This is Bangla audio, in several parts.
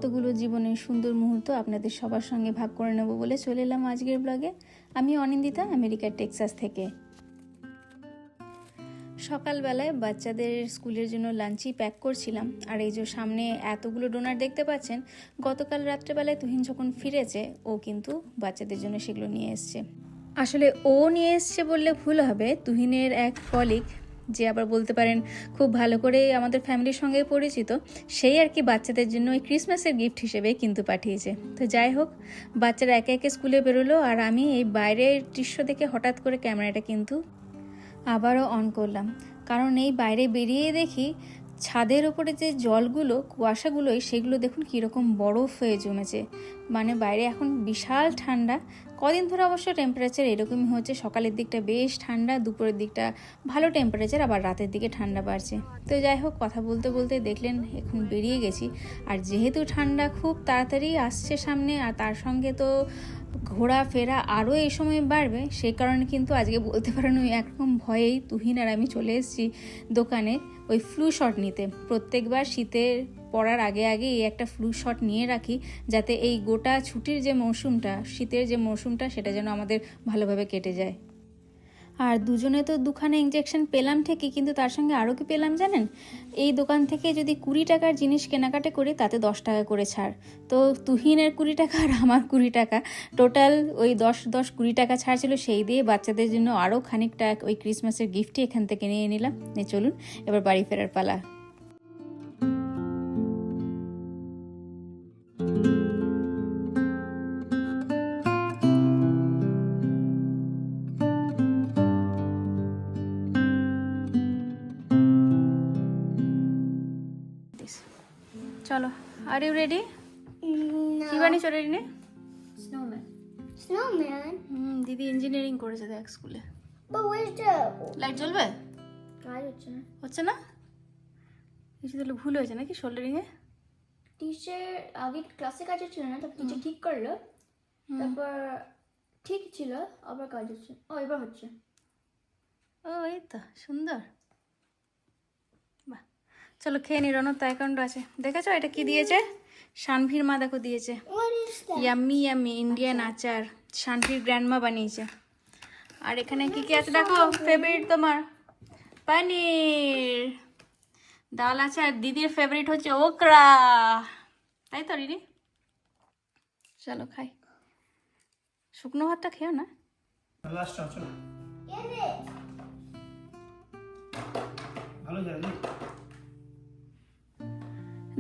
কতগুলো জীবনের সুন্দর মুহূর্ত আপনাদের সবার সঙ্গে ভাগ করে নেব বলে চলে এলাম আজকের ব্লগে। আমি অনিন্দিতা, আমেরিকার টেক্সাস থেকে। সকালবেলায় বাচ্চাদের স্কুলের জন্য লাঞ্চই প্যাক করছিলাম। আর এই যে সামনে এতগুলো ডোনার দেখতে পাচ্ছেন, গতকাল রাত্রেবেলায় তুহিন যখন ফিরেছে ও কিন্তু বাচ্চাদের জন্য সেগুলো নিয়ে এসছে। আসলে ও নিয়ে এসছে বললে ভুল হবে, তুহিনের এক কলিগ, যে আবার বলতে পারেন খুব ভালো করে আমাদের ফ্যামিলির সঙ্গে পরিচিত, সেই আর কি বাচ্চাদের জন্য ওই ক্রিসমাসের গিফট হিসেবে কিন্তু পাঠিয়েছে। তো যাই হোক, বাচ্চারা একে একে স্কুলে বেরোলো আর আমি এই বাইরের দৃশ্য দেখে হঠাৎ করে ক্যামেরাটা কিন্তু আবারও অন করলাম, কারণ এই বাইরে বেরিয়ে দেখি ছাদের ওপরে যে জলগুলো, কুয়াশাগুলোই, সেগুলো দেখুন কীরকম বরফ হয়ে জমেছে। মানে বাইরে এখন বিশাল ঠান্ডা। কদিন ধরে অবশ্য টেম্পারেচার এরকমই হচ্ছে, সকালের দিকটা বেশ ঠান্ডা, দুপুরের দিকটা ভালো টেম্পারেচার, আবার রাতের দিকে ঠান্ডা বাড়ছে। তো যাই হোক, কথা বলতে বলতে দেখলেন এখন বেরিয়ে গেছি। আর যেহেতু ঠান্ডা খুব তাড়াতাড়ি আসছে সামনে, আর তার সঙ্গে তো ঘোরাফেরা আরও এই সময় বাড়বে, সেই কারণে কিন্তু আজকে বলতে পারেন ওই একরকম ভয়েই তুহিন আর আমি চলে এসেছি দোকানে ওই ফ্লু শট নিতে। প্রত্যেকবার শীতের পড়ার আগে এই একটা ফ্লু শট নিয়ে রাখি, যাতে এই গোটা ছুটির যে মৌসুমটা, শীতের যে মৌসুমটা, সেটা যেন আমাদের ভালোভাবে কেটে যায়। আর দুজনে তো দুখানে ইঞ্জেকশন পেলাম ঠিকই, কিন্তু তার সঙ্গে আরও কি পেলাম জানেন? এই দোকান থেকে যদি 20 টাকার জিনিস কেনাকাটা করি তাতে 10 টাকা করে ছাড়। তো তুহিনের 20 টাকা আর আমার 20 টাকা, টোটাল ওই 10-20 টাকা ছাড় ছিল। সেই দিয়ে বাচ্চাদের জন্য আরও খানিকটা ওই ক্রিসমাসের গিফটই এখান থেকে নিয়ে নিলাম। চলুন এবার বাড়ি ফেরার পালা। চলো, আর ইউ রেডি? কি বানিয়েছো রেডি নে? Snowman? দিদি ইঞ্জিনিয়ারিং করেছে দেখ স্কুলে। But where's the... লাইট জ্বলবে? কাজ হচ্ছে না। হচ্ছে না? কিছু তাহলে ভুল হয়েছে নাকি শোল্ডারিংয়ে? টিচার আগে ক্লাসে কাজ হচ্ছিল না, তারপর টিচার ঠিক করলো, তারপর ঠিক ছিল, আবার কাজ হচ্ছে। ও এবার হচ্ছে। ও এই তো সুন্দর। বাহ, চলো খেয়ে নি। রনর তো অ্যাকাউন্ট আছে, দেখেছো এটা কি দিয়েছে? শানভির মা দেখো দিয়েছে What is that? Yummy yummy Indian আচার, শানভির গ্র্যান্ডমা বানিয়েছে। আর এখানে কি কি আছে দেখো, ফেভারিট তোমার পনির, ডাল আছে, আর দিদির ফেভারিট হচ্ছে ওকরা, তাই তো রিনি? চলো খাই। শুকনো ভাতটা খেও না।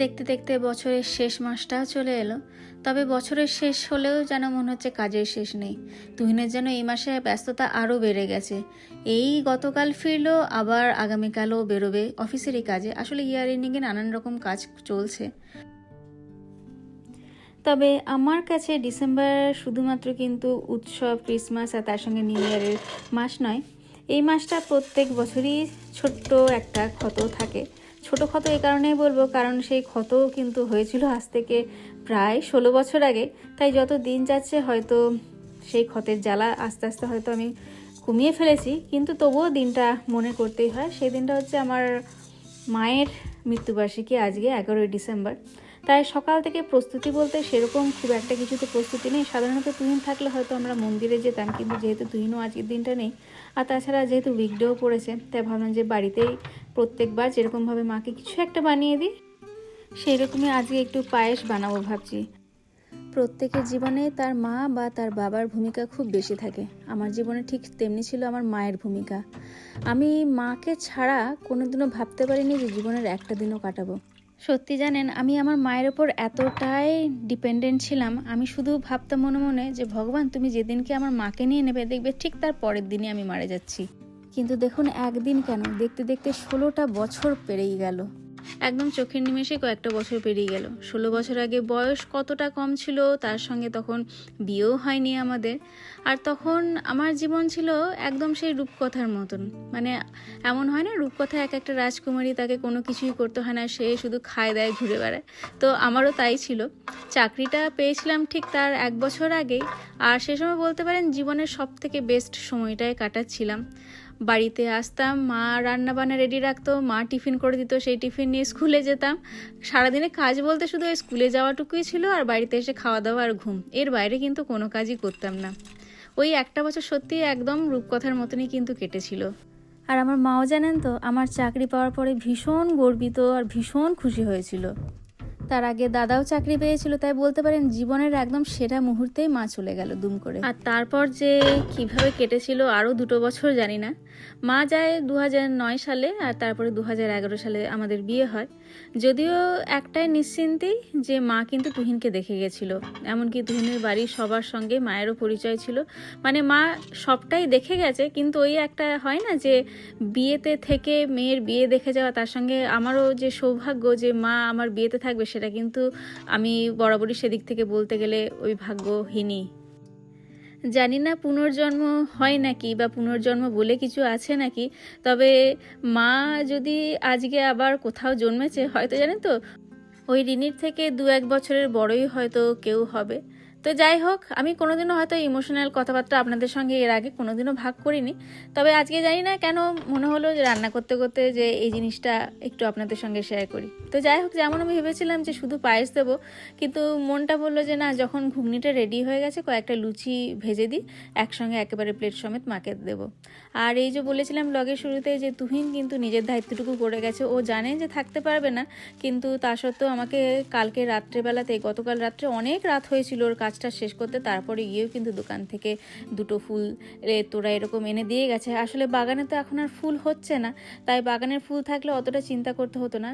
দেখতে দেখতে বছরের শেষ মাসটাও চলে এলো। তবে বছরের শেষ হলেও যেন মনে হচ্ছে কাজের শেষ নেই। তুহিনের যেন এই মাসে ব্যস্ততা আরও বেড়ে গেছে। এই গতকাল ফিরলো, আবার আগামীকালও বেরোবে অফিসেরই কাজে। আসলে ইয়ার এন্ডিংয়ে নানান রকম কাজ চলছে। তবে আমার কাছে ডিসেম্বর শুধুমাত্র কিন্তু উৎসব, ক্রিসমাস আর তার সঙ্গে নিউ ইয়ারের মাস নয়। এই মাসটা প্রত্যেক বছরই ছোট্ট একটা ক্ষত থাকে। ছোট ক্ষত এই কারণেই বলবো, কারণ সেই ক্ষত কিন্তু হয়েছিল আজ থেকে প্রায় 16 বছর আগে। তাই যত দিন যাচ্ছে হয়তো সেই ক্ষতের জ্বালা আস্তে আস্তে হয়তো আমি কমিয়ে ফেলেছি, কিন্তু তবুও দিনটা মনে করতেই হয়। সেই দিনটা হচ্ছে আমার মায়ের মৃত্যুবার্ষিকী, আজকে 11ই ডিসেম্বর। তাই সকাল থেকে প্রস্তুতি বলতে সেরকম খুব একটা কিছুতে প্রস্তুতি নেই। সাধারণত তুহিন থাকলে হয়তো আমরা মন্দিরে যেতাম, কিন্তু যেহেতু তুহিনও আজকের দিনটা নেই, আর তাছাড়া যেহেতু উইকডেও পড়েছে, তাই ভাবলাম যে বাড়িতেই প্রত্যেকবার যেরকমভাবে মাকে কিছু একটা বানিয়ে দিই, সেই রকমই আজকে একটু পায়েস বানাবো ভাবছি। প্রত্যেকের জীবনে তার মা বা তার বাবার ভূমিকা খুব বেশি থাকে। আমার জীবনে ঠিক তেমনি ছিল আমার মায়ের ভূমিকা। আমি মাকে ছাড়া কোনোদিনও ভাবতে পারিনি যে জীবনের একটা দিনও কাটাবো। সত্যি জানেন, আমি আমার মায়ের ওপর এতটাই ডিপেন্ডেন্ট ছিলাম। আমি শুধু ভাবতাম মনে মনে যে ভগবান, তুমি যেদিনকে আমার মাকে নিয়ে নেবে, দেখবে ঠিক তার পরের দিনই আমি মারা যাচ্ছি। কিন্তু দেখুন একদিন কেন, দেখতে দেখতে 16টা বছর পেরিয়ে গেল। একদম চোখের নিমেষে কয়েকটা বছর পেরিয়ে গেল। 16 বছর আগে বয়স কতটা কম ছিল, তার সঙ্গে তখন বিয়েও হয়নি আমাদের। আর তখন আমার জীবন ছিল একদম সেই রূপকথার মতন, মানে এমন হয় না রূপকথা এক একটা রাজকুমারী, তাকে কোনো কিছুই করতে হয় না, সে শুধু খায় দায় ঘুরে বেড়ায়। তো আমারও তাই ছিল। চাকরিটা পেয়েছিলাম ঠিক তার 1 বছর আগেই, আর সে সময় বলতে পারেন জীবনের সব থেকে বেস্ট সময়টাই কাটাচ্ছিলাম। বাড়িতে আসতাম, মা রান্না বান্না রেডি রাখতো, মা টিফিন করে দিত, সেই টিফিন নিয়ে স্কুলে যেতাম। সারাদিনে কাজ বলতে শুধু ওই স্কুলে যাওয়াটুকুই ছিল, আর বাড়িতে এসে খাওয়া দাওয়া আর ঘুম, এর বাইরে কিন্তু কোনো কাজই করতাম না। ওই 1টা বছর সত্যিই একদম রূপকথার মতনই কিন্তু কেটেছিল। আর আমার মাও জানেন তো, আমার চাকরি পাওয়ার পরে ভীষণ গর্বিত আর ভীষণ খুশি হয়েছিল। তার আগে দাদাও চাকরি পেয়েছিল, তাই বলতে পারেন জীবনের একদম সেরা মুহূর্তেই মা চলে গেল দুম করে। আর তারপর যে কিভাবে কেটেছিল আরও 2 বছর জানি না। মা যায় 2009 সালে, আর তারপরে 2011 সালে আমাদের বিয়ে হয়। যদিও একটাই নিশ্চিন্তেই যে মা কিন্তু তুহিনকে দেখে গেছিল, এমনকি তুহিনের বাড়ির সবার সঙ্গে মায়েরও পরিচয় ছিল। মানে মা সবটাই দেখে গেছে, কিন্তু ওই একটা হয় না যে বিয়েতে থেকে মেয়ের বিয়ে দেখে যাওয়া, তার সঙ্গে আমারও যে সৌভাগ্য যে মা আমার বিয়েতে থাকবে, সেটা কিন্তু আমি বরাবরই সেদিক থেকে বলতে গেলে ওই ভাগ্যহীনই। জানি না পুনর্জন্ম হয় নাকি, বা পুনর্জন্ম বলে কিছু আছে নাকি, তবে মা যদি আজকে আবার কোথাও জন্মেছে, হয়তো জানেন তো ওই রিনির থেকে 2-1 বছরের বড়ই হয়তো কেউ হবে। তো যাই হোক, আমি কোনোদিনও হয়তো ইমোশনাল কথাবার্তা আপনাদের সঙ্গে এর আগে কোনোদিনও ভাগ করিনি, তবে আজকে জানি না কেন মনে হলো যে রান্না করতে করতে যে এই জিনিসটা একটু আপনাদের সঙ্গে শেয়ার করি। তো যাই হোক, যেমন আমি ভেবেছিলাম যে শুধু পায়েস দেবো, কিন্তু মনটা বললো যে না, যখন ঘুগনিটা রেডি হয়ে গেছে কয়েকটা লুচি ভেজে দিই, একসঙ্গে একেবারে প্লেট সমেত মাকে দেবো। আর এই যে বলেছিলাম ব্লগের শুরুতে যে তুহিন কিন্তু নিজের দায়িত্বটুকু করে গেছে, ও জানে যে থাকতে পারবে না, কিন্তু তা সত্ত্বেও আমাকে কালকে রাত্রেবেলাতে, গতকাল রাত্রে অনেক রাত হয়েছিল ওর কাজটা শেষ করতে, তারপরে গিয়েও কিন্তু দোকান থেকে 2টো ফুল তোরা এরকম এনে দিয়ে গেছে। আসলে বাগানে তো এখন আর ফুল হচ্ছে না, তাই বাগানের ফুল থাকলে অতটা চিন্তা করতে হতো না,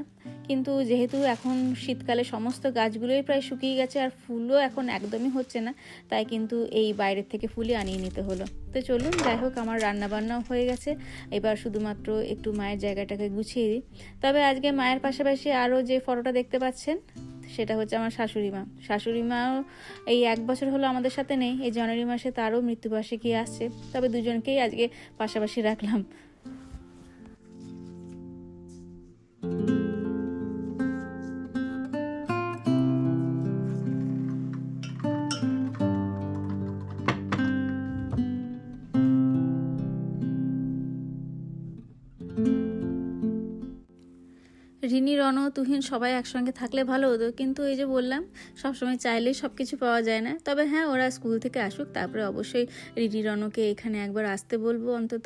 কিন্তু যেহেতু এখন শীতকালে সমস্ত গাছগুলোই প্রায় শুকিয়ে গেছে আর ফুলও এখন একদমই হচ্ছে না, তাই কিন্তু এই বাইরের থেকে ফুলই আনিয়ে নিতে হলো। তো চলুন, যাই হোক, আমার রান্নাবান্নাও হয়ে গেছে, এবার শুধুমাত্র একটু মায়ের জায়গাটাকে গুছিয়ে দিই। তবে আজকে মায়ের পাশাপাশি আরও যে ফটোটা দেখতে পাচ্ছেন, সেটা হচ্ছে আমার শাশুড়ি মাও এই 1 বছর হলো আমাদের সাথে নেই। এই জানুয়ারি মাসে তারও মৃত্যুবার্ষিকী আসছে, তবে দুজনকেই আজকে পাশাপাশি রাখলাম। রিনি, রণ, তুহিন সবাই একসঙ্গে থাকলে ভালো হতো, কিন্তু এই যে বললাম সবসময় চাইলেই সব কিছু পাওয়া যায় না। তবে হ্যাঁ, ওরা স্কুল থেকে আসুক, তারপরে অবশ্যই রিনি রণকে এখানে একবার আসতে বলবো অন্তত।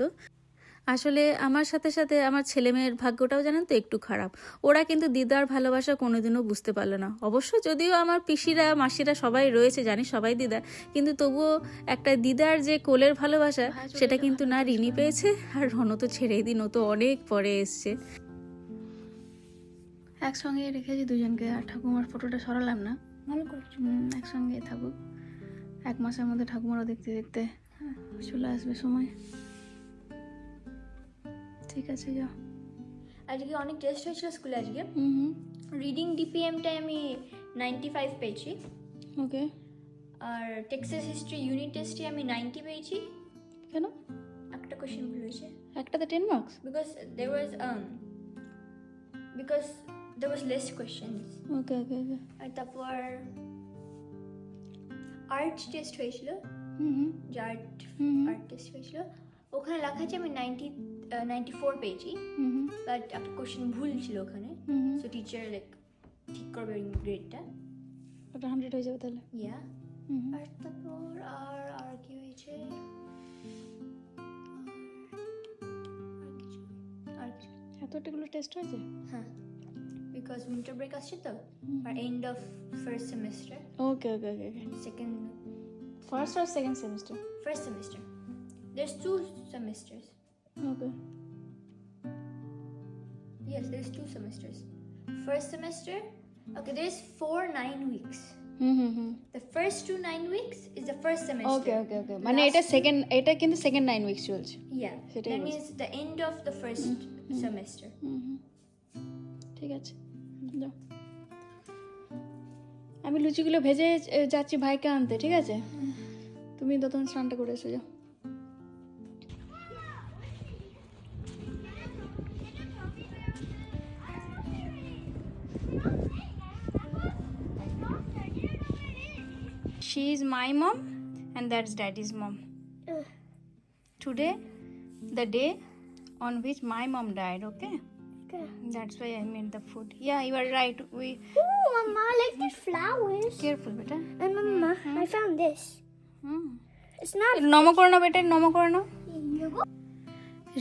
আসলে আমার সাথে সাথে আমার ছেলে মেয়ের ভাগ্যটাও জানেন তো একটু খারাপ। ওরা কিন্তু দিদার ভালোবাসা কোনোদিনও বুঝতে পারলো না। অবশ্য যদিও আমার পিসিরা মাসিরা সবাই রয়েছে, জানি সবাই দিদা, কিন্তু তবুও একটা দিদার যে কোলের ভালোবাসা, সেটা কিন্তু না রিনি পেয়েছে, আর রণ তো ছেড়েই দিন, ও তো অনেক পরে এসছে। একসঙ্গে রেখেছি দুজনকে, আর ঠাকুমার ফটোটা সরালাম না, ভালো করছো। একসঙ্গে থাকুক। 1 মাসের মধ্যে ঠাকুমারও দেখতে দেখতে চলে আসবে সময়। ঠিক আছে, যাও। আজকে অনেক টেস্ট হয়েছিল স্কুলে। আজকে রিডিং ডিপিএমটাই আমি 95 পেয়েছি, ওকে। আর টেক্সাস হিস্ট্রি ইউনিট টেস্টে আমি 90 পেয়েছি। কেন? একটা কোশ্চেন ভুল হয়েছে, একটাতে 10 marks? because there was less questions. Okay okay ওকে। আর তারপর আর্ট টেস্ট হয়েছিল, যে আর্ট টেস্ট হয়েছিল, ওখানে লেখা আছে আমি 94 পেয়েছি, বাট একটা কোশ্চেন ভুল ছিল ওখানে, সো টিচার লাইক ঠিক করবে গ্রেডটা, ওটা 100 হয়ে যাবে তাহলে। ইয়া। আর তারপর আর কি হয়েছে, আর কিছু এতটাগুলো টেস্ট হয়েছে? হ্যাঁ, বিকজ উইন্টার ব্রেক আসছে তো, আর end of first semester. Okay okay okay okay. Second, first আর second semester? first semester. There's 2 semesters. Okay. Yes, there's 2 semesters. First semester, okay, there's 4 9 weeks. The first 2 9 weeks is the first semester. Okay okay ওকে, মানে এটা সেকেন্ড, এটা কিন্তু সেকেন্ড 9 উইকস চলছে। Yeah, সেটাই that বলছি। means the end of the first semester. ঠিক আছে, যাও। আমি লুচিগুলো ভেজে যাচ্ছি ভাইকে আনতে, ঠিক আছে? তুমি তখন স্নানটা করে এসে যাও। She is my mom and that's daddy's mom. Today, the day on which my mom died, okay? Okay. That's why I made the food. Yeah, you are right. We Oh, Mama, I like these flowers. careful, beta. And Mama, I found this. It's not. নম করো না বেটা, নম করো না।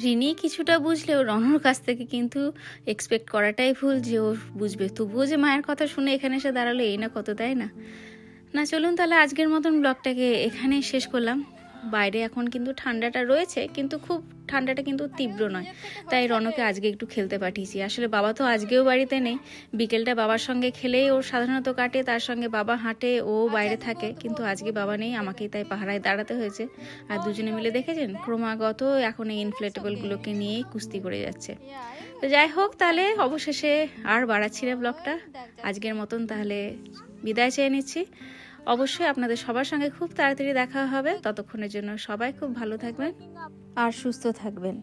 রিনি কিছুটা বুঝলেও রনর কাছ থেকে কিন্তু এক্সপেক্ট করাটাই ভুল যে ও বুঝবে। তবুও যে মায়ের কথা শুনে এখানে এসে দাঁড়ালো এই না কত, তাই না? না চলুন তাহলে আজকের মতন ব্লগটাকে এখানেই শেষ করলাম। বাইরে এখন কিন্তু ঠান্ডাটা রয়েছে, কিন্তু খুব ঠান্ডাটা কিন্তু তীব্র নয়, তাই রনকে আজকে একটু খেলতে পাঠিয়েছি। আসলে বাবা তো আজকেও বাড়িতে নেই, বিকেলটা বাবার সঙ্গে খেলেই ওর সাধারণত কাটে, তার সঙ্গে বাবা হাঁটে, ও বাইরে থাকে, কিন্তু আজকে বাবা নেই, আমাকেই তাই পাহারায় দাঁড়াতে হয়েছে। আর দুজনে মিলে দেখেছেন ক্রমাগত এখন এই ইনফ্লেটেবলগুলোকে নিয়েই কুস্তি করে যাচ্ছে। তো যাই হোক, তাহলে অবশেষে আর বাড়াচ্ছি না ব্লগটা, আজকের মতন তাহলে বিদায় চেয়ে নিচ্ছি। অবশ্যই আপনাদের সবার সঙ্গে খুব তাড়াতাড়ি দেখা হবে। ততক্ষণের জন্য সবাই খুব ভালো থাকবেন আর সুস্থ থাকবেন।